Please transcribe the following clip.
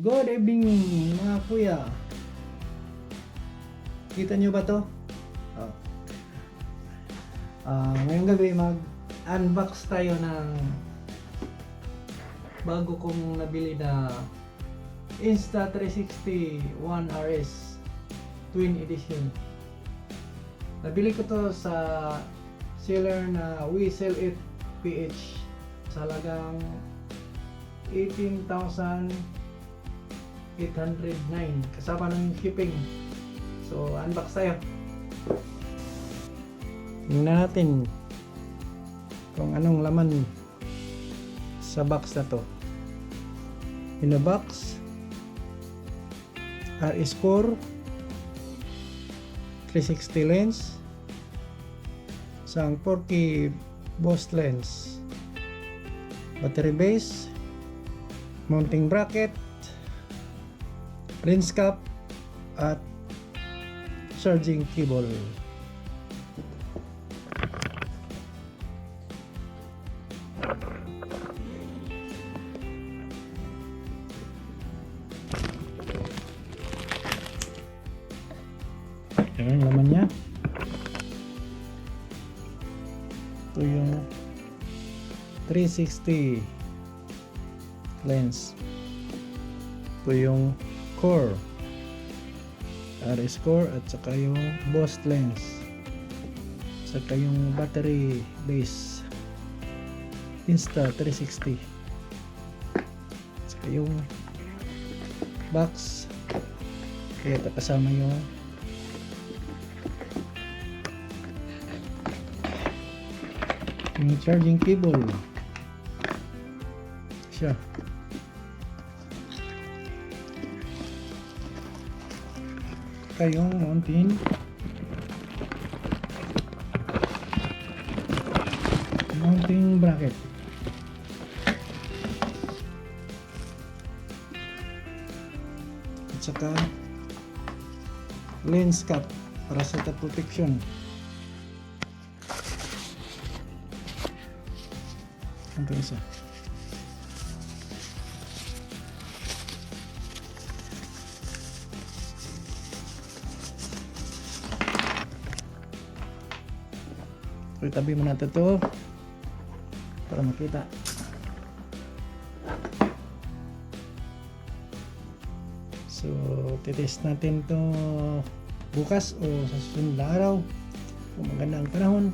Good evening mga kuya. Kita nyo ba to? Oh. Ngayong gabi mag-unbox tayo ng bago kong nabili na Insta360 One RS Twin Edition. Nabili ko to sa seller na We Sell It PH sa halagang 18,809 kasama ng shipping. So unbox tayo. Tingnan natin kung anong laman sa box na to. In the box, RS Core 360 lens, isang 4K Boss lens, battery base, mounting bracket, lens cap at charging cable. Yan ang laman niya. Ito yung 360 lens. Ito yung core, RS core, at saka yung Boss lens, saka yung battery base Insta360, saka yung box. Kaya ito kasama yung charging cable siya. Yung mounting bracket, at saka lens cap para sa protection. Ito isa. So, itabi mo natin ito para makita. So, titest natin ito bukas o sa susunod na araw kung maganda ang panahon.